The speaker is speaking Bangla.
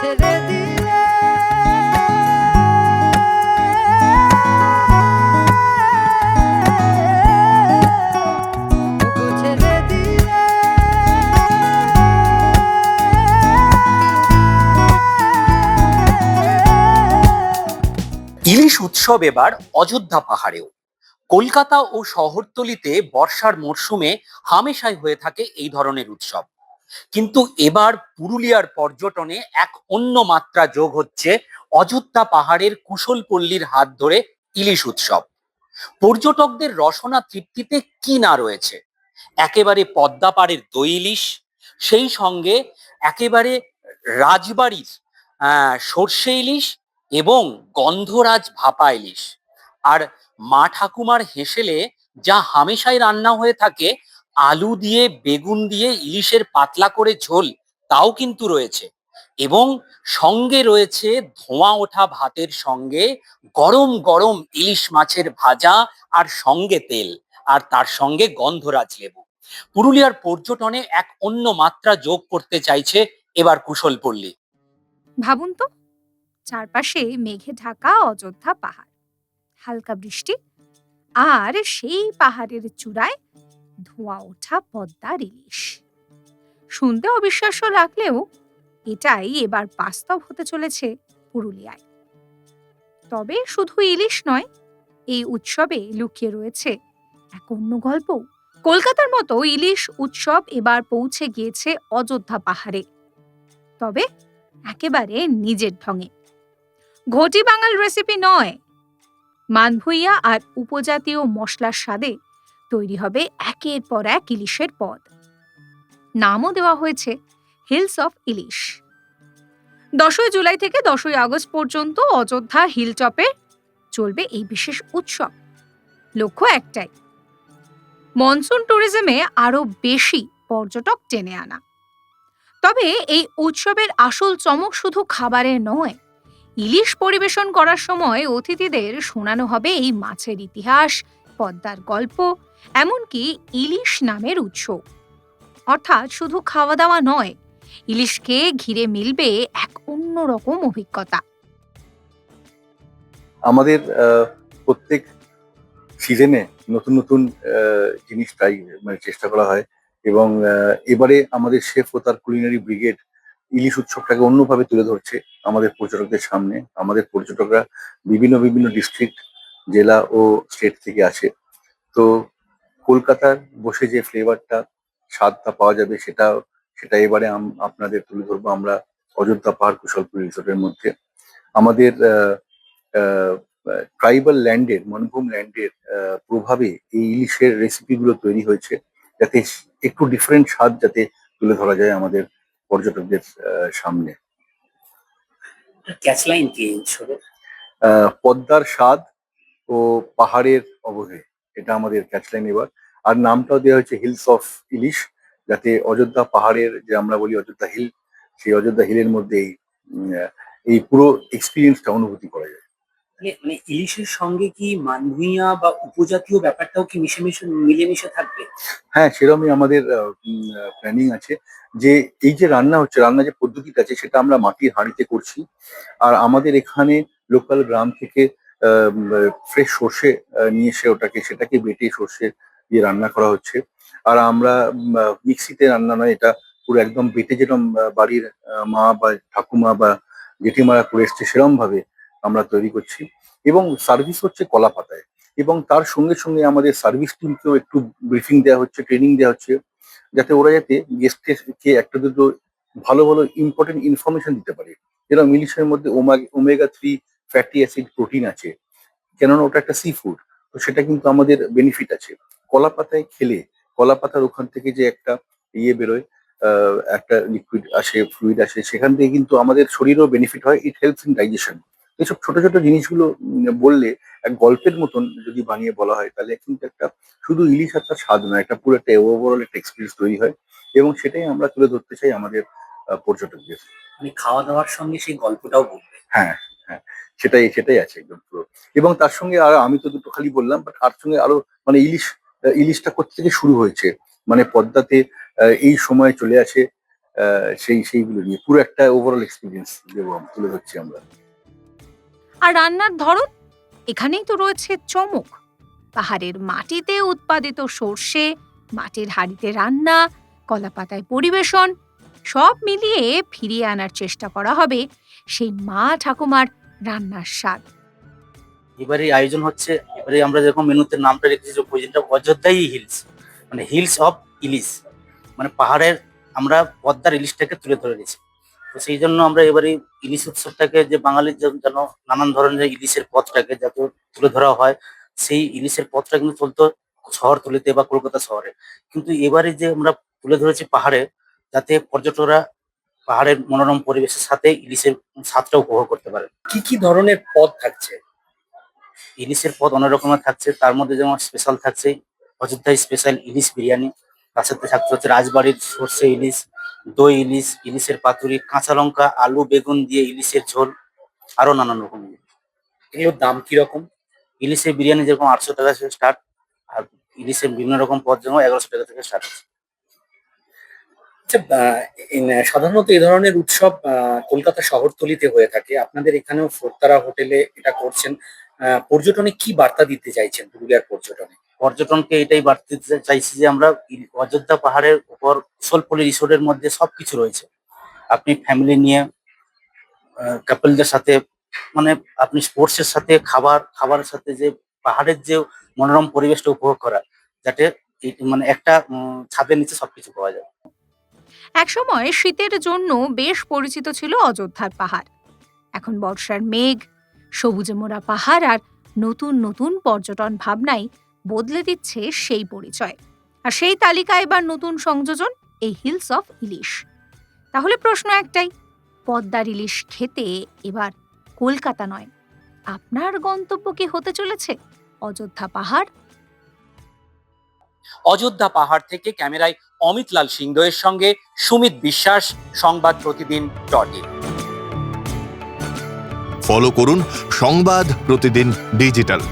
ছেড়ে দিলে ওগো ছেড়ে দিলে ইলিশ উৎসব এবার অযোধ্যা পাহাড়েও। কলকাতা ও শহরতলিতে বর্ষার মরশুমে হামেশাই হয়ে থাকে এই ধরনের উৎসব, কিন্তু এবার পুরুলিয়ার পর্যটনে এক অন্য মাত্রা যোগ হচ্ছে অযোধ্যা পাহাড়ের কুশলপল্লীর হাত ধরে ইলিশ উৎসব। পর্যটকদের রসনা তৃপ্তিতে কি না রয়েছে! একেবারে পদ্মা পাড়ের দই ইলিশ, সেই সঙ্গে একেবারে রাজবাড়ির সর্ষে ইলিশ এবং গন্ধরাজ ভাপা ইলিশ। আর মা ঠাকুমার হেসেলে যা হামেশাই রান্না হয়ে থাকে, আলু দিয়ে বেগুন দিয়ে ইলিশের পাতলা করে ঝোল, তাও কিন্তু রয়েছে। এবং সঙ্গে রয়েছে ধোঁয়া ওঠা ভাতের সঙ্গে গরম গরম ইলিশ মাছের ভাজা, আর সঙ্গে তেল, আর তার সঙ্গে গন্ধরাজ লেবু। পুরুলিয়ার পর্যটনে এক অন্য মাত্রা যোগ করতে চাইছে এবার কুশলপল্লী। ভাবুন তো, চারপাশে মেঘে ঢাকা অযোধ্যা পাহাড়, হালকা বৃষ্টি, আর সেই পাহাড়ের চূড়ায় ধোঁয়া ওঠা পদ্মার ইলিশ। শুনতে অবিশ্বাস্য লাগলেও এটাই এবার বাস্তব হতে চলেছে পুরুলিয়ায়। তবে শুধু ইলিশ নয়, এই উৎসবে লুকিয়ে রয়েছে এক অন্য গল্প। কলকাতার মতো ইলিশ উৎসব এবার পৌঁছে গিয়েছে অযোধ্যা পাহাড়ে, তবে একেবারে নিজের ঢঙে। ঘটি বাঙাল রেসিপি নয়, মানভুইয়া আর উপজাতীয় মশলার স্বাদে তৈরি হবে একের পর এক ইলিশের পদ। নামও দেওয়া হয়েছে হিলস অফ ইলিশ। 10ই জুলাই থেকে 10ই আগস্ট পর্যন্ত অযোধ্যা হিলটপে চলবে এই বিশেষ উৎসব। লক্ষ্য একটাই, মনসুন ট্যুরিজমে আরো বেশি পর্যটক টেনে আনা। তবে এই উৎসবের আসল চমক শুধু খাবারে নয়, ইলিশ পরিবেশন করার সময় অতিথিদের শোনানো হবে এই মাছের ইতিহাস, পদ্মার গল্প, এমনকি ইলিশ নামের উৎস। অর্থাৎ শুধু খাওয়া দাওয়া নয়, ইলিশকে ঘিরে মিলবে এক অন্যরকম অভিজ্ঞতা। আমাদের প্রত্যেক সিজনে নতুন নতুন জিনিস ট্রাই চেষ্টা করা হয়, এবং এবারে আমাদের শেফ ও তার কুলিনারি ব্রিগেড ইলিশ উৎসবটাকে অন্যভাবে তুলে ধরছে আমাদের পর্যটকদের সামনে। আমাদের পর্যটকরা বিভিন্ন বিভিন্ন ডিস্ট্রিক্ট, জেলা ও স্টেট থেকে আসে। তো কলকাতার বসে যে ফ্লেভারটা, স্বাদটা পাওয়া যাবে, সেটা এবারে আপনাদের তুলে ধরবো আমরা অযোধ্যা পাহাড় কুশলপুর রিসোর্টের মধ্যে। আমাদের ট্রাইবাল ল্যান্ডের, মনভূম ল্যান্ডের প্রভাবে এই ইলিশের রেসিপিগুলো তৈরি হয়েছে, যাতে একটু ডিফারেন্ট স্বাদ যাতে তুলে ধরা যায় আমাদের পর্যটকদের সামনে। ক্যাচলাইন কি এই উৎসবের? পদ্মার স্বাদ ও পাহাড়ের অবহে, এটা আমাদের ক্যাচলাইন এবার। আর নামটাও দেওয়া হয়েছে হিলস অফ ইলিশ, যাতে অযোধ্যা পাহাড়ের, যে আমরা বলি অযোধ্যা হিল, সেই অযোধ্যা হিলের মধ্যে এই পুরো এক্সপিরিয়েন্সটা অনুভূতি করা যায়। মানে ইলিশের সঙ্গে কি মানভুঁইয়া বা উপজাতীয় ব্যাপারটাও কি মিলেমিশে থাকবে? হ্যাঁ, সেরকমই আমাদের প্ল্যানিং আছে, যে এই যে রান্না হচ্ছে, রান্নার যে পদ্ধতিটা আছে, সেটা আমরা মাটির হাঁড়িতে করছি। আর আমাদের এখানে লোকাল গ্রাম থেকে ফ্রেশ সর্ষে নিয়ে এসে সেটাকে বেটে সর্ষে দিয়ে রান্না করা হচ্ছে। আর আমরা মিক্সিতে রান্না নয়, এটা পুরো একদম বেটে, যেরকম বাড়ির মা বা ঠাকুমা বা জেঠিমারা করে এসছে, সেরকম ভাবে আমরা তৈরি করছি। এবং সার্ভিস হচ্ছে কলা পাতায়, এবং তার সঙ্গে সঙ্গে আমাদের সার্ভিস টিমকেও একটু ব্রিফিং দেওয়া হচ্ছে, ট্রেনিং দেওয়া হচ্ছে, যাতে ওরা যাতে গেস্টকে একটা দুটো ভালো ভালো ইম্পর্টেন্ট ইনফরমেশন দিতে পারে। যেরকম ইলিশের মধ্যে ওমেগা 3 ফ্যাটি অ্যাসিড প্রোটিন আছে, কেননা ওটা একটা সি ফুড, তো সেটা কিন্তু আমাদের বেনিফিট আছে। কলা পাতায় খেলে, কলা পাতার ওখান থেকে যে একটা বেরোয়, একটা লিকুইড আসে, ফ্লুইড আসে, সেখান থেকে কিন্তু আমাদের শরীরেও বেনিফিট হয়। It helps in digestion. এইসব ছোট ছোট জিনিসগুলো বললে, এক গল্পের মতন যদি বানিয়ে বলা হয়, তাহলে কিন্তু একটা শুধু ইলিশ আর তার স্বাদ নয়, একটা পুরো একটা ওভারঅল একটা এক্সপিরিয়েন্স তৈরি হয়। এবং সেটাই আমরা তুলে ধরতে চাই আমাদের পর্যটকদের। মানে খাওয়া দাওয়ার সঙ্গে সেই গল্পটাও বলবে। হ্যাঁ, হ্যাঁ, সেটাই আছে একদম পুরো। এবং তার সঙ্গে আর আমি তো দুটো খালি বললাম, বাট তার সঙ্গে আরো মানে ইলিশটা কোথা থেকে শুরু হয়েছে, মানে পদ্মাতে এই সময় চলে আসে সেইগুলো নিয়ে পুরো একটা ওভারঅল এক্সপিরিয়েন্স তুলে ধরছি আমরা। আর রান্নার ধরন, এখানেই তো রয়েছে চমক। পাহাড়ের মাটিতে উৎপাদিত সর্ষে, মাটির হাঁড়িতে রান্না, কলাপাতায় পরিবেশন, সব মিলিয়ে ফিরিয়ে আনার চেষ্টা করা হবে সেই মা ঠাকুমার রান্নার স্বাদ। এবারে আয়োজন হচ্ছে, এবারে আমরা যেরকম মেনুতে নামটা রেখেছি যে প্রয়োজনটা অযোধ্যাই হিলস, মানে হিলস অফ ইলিশ, মানে পাহাড়ের আমরা পদ্মার ইলিশটাকে তুলে ধরে গেছি। তো সেই জন্য আমরা এবারে ইলিশ উৎসবটাকে যে বাঙালির যেন নানান ধরনের ইলিশের পথটাকে যাতে তুলে ধরা হয়, সেই ইলিশের পথটা কিন্তু চলতো শহরতলিতে বা কলকাতা শহরে, কিন্তু এবারে যে আমরা তুলে ধরেছি পাহাড়ে, যাতে পর্যটকরা পাহাড়ের মনোরম পরিবেশের সাথে ইলিশের স্বাদটা উপভোগ করতে পারে। কি কি ধরনের পদ থাকছে? ইলিশের পদ অনেক রকমের থাকছে, তার মধ্যে যেমন স্পেশাল থাকছে অযোধ্যায় স্পেশাল ইলিশ বিরিয়ানি, তার সাথে থাকতে হচ্ছে রাজবাড়ির সর্ষে ইলিশ, দই ইলিশ, ইলিশের পাতুরি, কাঁচা লঙ্কা আলু বেগুন দিয়ে ইলিশের ঝোল, আরো নানান রকম। এগুলোর দাম কিরকম? ইলিশের বিরিয়ানি যেরকম 800 টাকা থেকে স্টার্ট, আর ইলিশের বিভিন্ন রকম পদ যেমন 1100 টাকা থেকে স্টার্ট আছে। আচ্ছা, সাধারণত এই ধরনের উৎসব কলকাতা শহরতলিতে হয়ে থাকে, আপনাদের এখানেও ফোরতারা হোটেলে এটা করছেন। পর্যটনে কি বার্তা দিতে চাইছেন পুরুলিয়ার পর্যটনে? পর্যটনকে এটাই বাড়তে দিতে চাইছি যে আমরা অযোধ্যা পাহাড়ের উপর কুশলপল্লী রিসোর্টের মধ্যে সবকিছু রয়েছে। আপনি ফ্যামিলি নিয়ে কাপলদের সাথে, মানে আপনি স্পোর্টসের সাথে খাবারের সাথে যে পাহাড়ের যে মনোরম পরিবেশটা উপভোগ করা, যাতে মানে একটা ছাদের নিচে সবকিছু পাওয়া যায়। একসময় শীতের জন্য বেশ পরিচিত ছিল অযোধ্যার পাহাড়। এখন বর্ষার মেঘ, সবুজে মোড়া পাহাড় আর নতুন নতুন পর্যটন ভাবনাই বদলে দিচ্ছে সেই পরিচয়। আর সেই তালিকায় এবার নতুন সংযোজন এই হিলস অফ ইলিশ। তাহলে প্রশ্ন একটাই, পদ্মার ইলিশ খেতে এবার কলকাতা নয়, আপনার গন্তব্য কি হতে চলেছে অযোধ্যা পাহাড়? অযোধ্যা পাহাড় থেকে ক্যামেরায় অমিত লাল সিংহদের সঙ্গে সুমিত বিশ্বাস, সংবাদ প্রতিদিন .in। ফলো করুন সংবাদ প্রতিদিন ডিজিটাল।